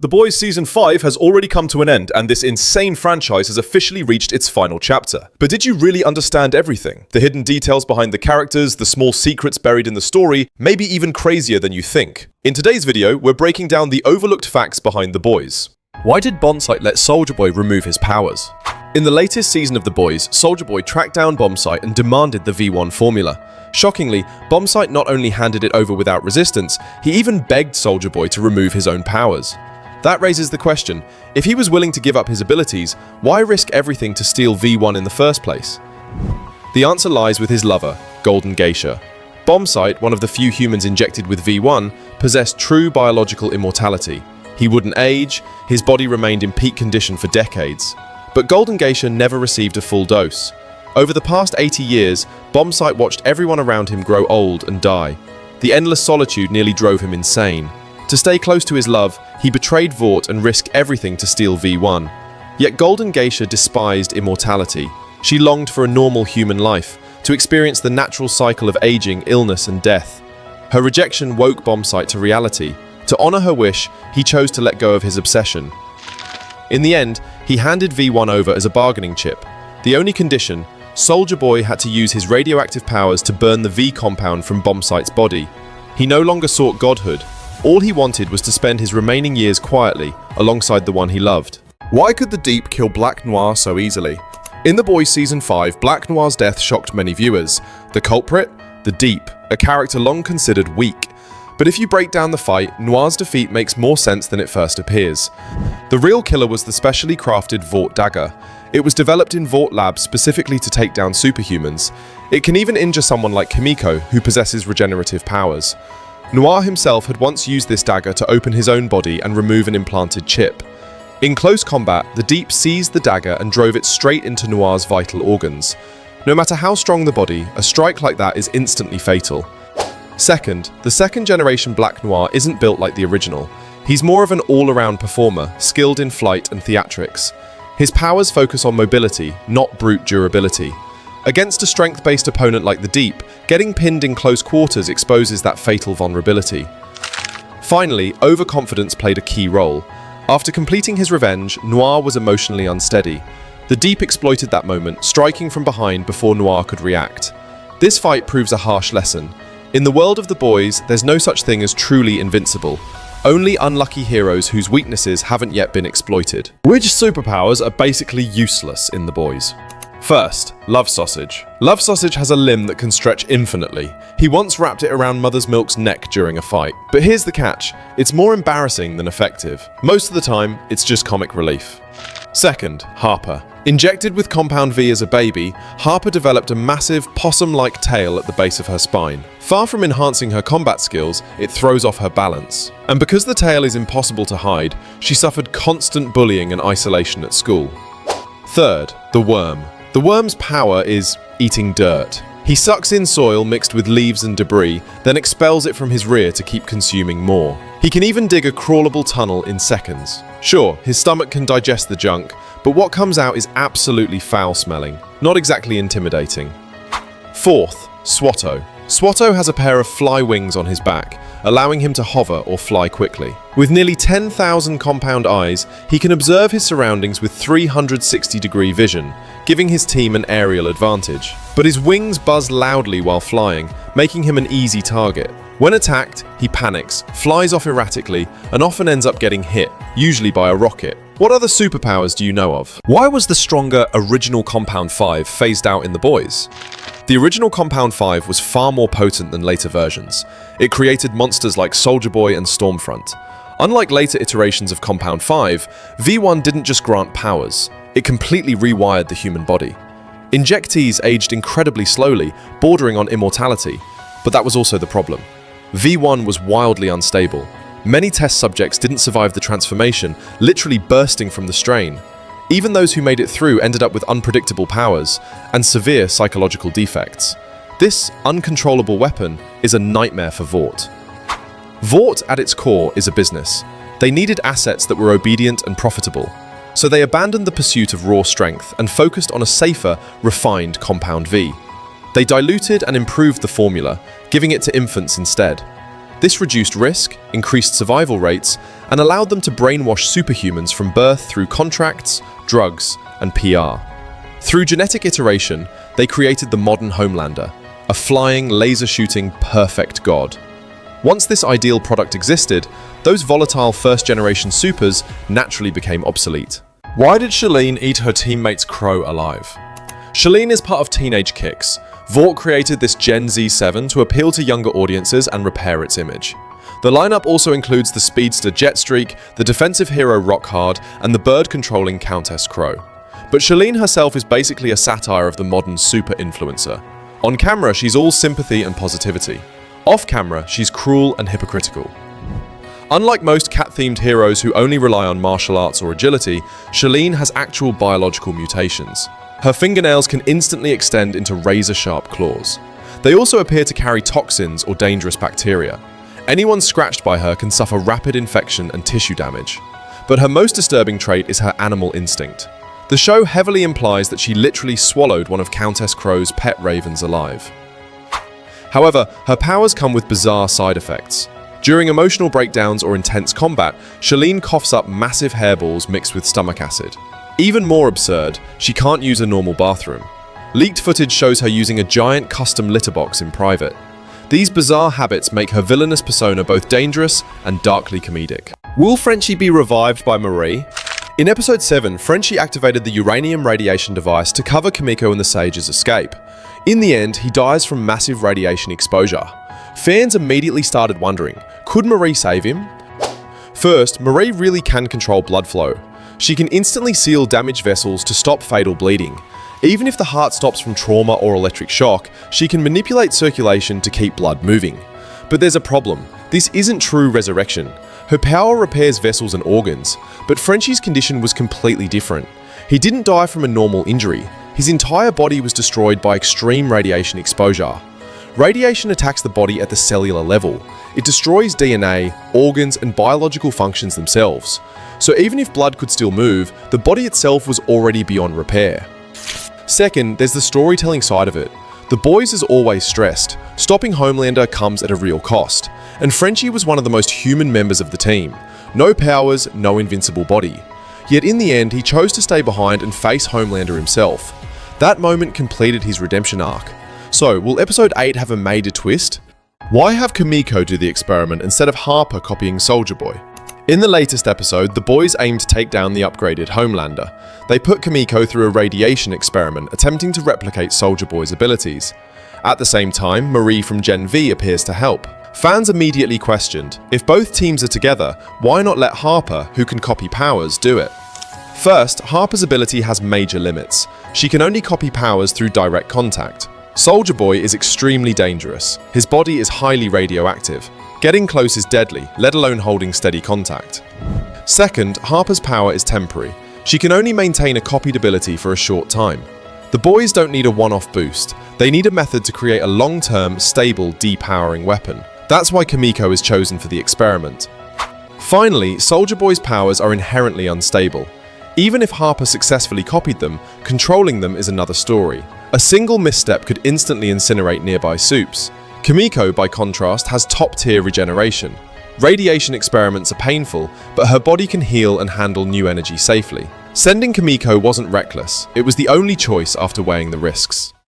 The Boys Season 5 has already come to an end, and this insane franchise has officially reached its final chapter. But did you really understand everything? The hidden details behind the characters, the small secrets buried in the story, may be even crazier than you think. In today's video, we're breaking down the overlooked facts behind The Boys. Why did Bombsight let Soldier Boy remove his powers? In the latest season of The Boys, Soldier Boy tracked down Bombsight and demanded the V1 formula. Shockingly, Bombsight not only handed it over without resistance, he even begged Soldier Boy to remove his own powers. That raises the question, if he was willing to give up his abilities, why risk everything to steal V1 in the first place? The answer lies with his lover, Golden Geisha. Bombsight, one of the few humans injected with V1, possessed true biological immortality. He wouldn't age, his body remained in peak condition for decades. But Golden Geisha never received a full dose. Over the past 80 years, Bombsight watched everyone around him grow old and die. The endless solitude nearly drove him insane. To stay close to his love, he betrayed Vought and risked everything to steal V1. Yet Golden Geisha despised immortality. She longed for a normal human life, to experience the natural cycle of aging, illness, and death. Her rejection woke Bombsight to reality. To honor her wish, he chose to let go of his obsession. In the end, he handed V1 over as a bargaining chip. The only condition, Soldier Boy had to use his radioactive powers to burn the V compound from Bombsight's body. He no longer sought godhood. All he wanted was to spend his remaining years quietly, alongside the one he loved. Why could the Deep kill Black Noir so easily? In The Boys Season 5, Black Noir's death shocked many viewers. The culprit? The Deep, a character long considered weak. But if you break down the fight, Noir's defeat makes more sense than it first appears. The real killer was the specially crafted Vought dagger. It was developed in Vought Labs specifically to take down superhumans. It can even injure someone like Kimiko, who possesses regenerative powers. Noir himself had once used this dagger to open his own body and remove an implanted chip. In close combat, the Deep seized the dagger and drove it straight into Noir's vital organs. No matter how strong the body, a strike like that is instantly fatal. Second, the second-generation Black Noir isn't built like the original. He's more of an all-around performer, skilled in flight and theatrics. His powers focus on mobility, not brute durability. Against a strength-based opponent like the Deep, getting pinned in close quarters exposes that fatal vulnerability. Finally, overconfidence played a key role. After completing his revenge, Noir was emotionally unsteady. The Deep exploited that moment, striking from behind before Noir could react. This fight proves a harsh lesson. In the world of The Boys, there's no such thing as truly invincible. Only unlucky heroes whose weaknesses haven't yet been exploited. Which superpowers are basically useless in The Boys? First, Love Sausage. Love Sausage has a limb that can stretch infinitely. He once wrapped it around Mother's Milk's neck during a fight. But here's the catch, it's more embarrassing than effective. Most of the time, it's just comic relief. Second, Harper. Injected with Compound V as a baby, Harper developed a massive, possum-like tail at the base of her spine. Far from enhancing her combat skills, it throws off her balance. And because the tail is impossible to hide, she suffered constant bullying and isolation at school. Third, the Worm. The Worm's power is eating dirt. He sucks in soil mixed with leaves and debris, then expels it from his rear to keep consuming more. He can even dig a crawlable tunnel in seconds. Sure, his stomach can digest the junk, but what comes out is absolutely foul-smelling, not exactly intimidating. Fourth, Swatto. Swatto has a pair of fly wings on his back, allowing him to hover or fly quickly. With nearly 10,000 compound eyes, he can observe his surroundings with 360-degree vision, giving his team an aerial advantage. But his wings buzz loudly while flying, making him an easy target. When attacked, he panics, flies off erratically, and often ends up getting hit, usually by a rocket. What other superpowers do you know of? Why was the stronger original Compound 5 phased out in The Boys? The original Compound 5 was far more potent than later versions. It created monsters like Soldier Boy and Stormfront. Unlike later iterations of Compound 5, V1 didn't just grant powers, it completely rewired the human body. Injectees aged incredibly slowly, bordering on immortality, but that was also the problem. V1 was wildly unstable. Many test subjects didn't survive the transformation, literally bursting from the strain. Even those who made it through ended up with unpredictable powers and severe psychological defects. This uncontrollable weapon is a nightmare for Vought. Vought, at its core, is a business. They needed assets that were obedient and profitable. So they abandoned the pursuit of raw strength and focused on a safer, refined Compound V. They diluted and improved the formula, giving it to infants instead. This reduced risk, increased survival rates, and allowed them to brainwash superhumans from birth through contracts, drugs, and PR. Through genetic iteration, they created the modern Homelander, a flying, laser-shooting, perfect god. Once this ideal product existed, those volatile first-generation supers naturally became obsolete. Why did Shalene eat her teammate's crow alive? Shalene is part of Teenage Kicks. Vought created this Gen Z7 to appeal to younger audiences and repair its image. The lineup also includes the speedster Jetstreak, the defensive hero Rockhard, and the bird-controlling Countess Crow. But Shalene herself is basically a satire of the modern super influencer. On camera, she's all sympathy and positivity. Off camera, she's cruel and hypocritical. Unlike most cat-themed heroes who only rely on martial arts or agility, Shalene has actual biological mutations. Her fingernails can instantly extend into razor-sharp claws. They also appear to carry toxins or dangerous bacteria. Anyone scratched by her can suffer rapid infection and tissue damage. But her most disturbing trait is her animal instinct. The show heavily implies that she literally swallowed one of Countess Crow's pet ravens alive. However, her powers come with bizarre side effects. During emotional breakdowns or intense combat, Shalene coughs up massive hairballs mixed with stomach acid. Even more absurd, she can't use a normal bathroom. Leaked footage shows her using a giant custom litter box in private. These bizarre habits make her villainous persona both dangerous and darkly comedic. Will Frenchie be revived by Marie? In episode 7, Frenchie activated the uranium radiation device to cover Kimiko and the Sage's escape. In the end, he dies from massive radiation exposure. Fans immediately started wondering, could Marie save him? First, Marie really can control blood flow. She can instantly seal damaged vessels to stop fatal bleeding. Even if the heart stops from trauma or electric shock, she can manipulate circulation to keep blood moving. But there's a problem. This isn't true resurrection. Her power repairs vessels and organs, but Frenchie's condition was completely different. He didn't die from a normal injury. His entire body was destroyed by extreme radiation exposure. Radiation attacks the body at the cellular level. It destroys DNA, organs, and biological functions themselves. So even if blood could still move, the body itself was already beyond repair. Second, there's the storytelling side of it. The boys is always stressed. Stopping Homelander comes at a real cost. And Frenchie was one of the most human members of the team. No powers, no invincible body. Yet in the end, he chose to stay behind and face Homelander himself. That moment completed his redemption arc. So, will episode 8 have a major twist? Why have Kimiko do the experiment instead of Harper copying Soldier Boy? In the latest episode, the boys aim to take down the upgraded Homelander. They put Kimiko through a radiation experiment, attempting to replicate Soldier Boy's abilities. At the same time, Marie from Gen V appears to help. Fans immediately questioned, if both teams are together, why not let Harper, who can copy powers, do it? First, Harper's ability has major limits. She can only copy powers through direct contact. Soldier Boy is extremely dangerous. His body is highly radioactive. Getting close is deadly, let alone holding steady contact. Second, Harper's power is temporary. She can only maintain a copied ability for a short time. The boys don't need a one-off boost. They need a method to create a long-term, stable, depowering weapon. That's why Kimiko is chosen for the experiment. Finally, Soldier Boy's powers are inherently unstable. Even if Harper successfully copied them, controlling them is another story. A single misstep could instantly incinerate nearby soups. Kimiko, by contrast, has top-tier regeneration. Radiation experiments are painful, but her body can heal and handle new energy safely. Sending Kimiko wasn't reckless. It was the only choice after weighing the risks.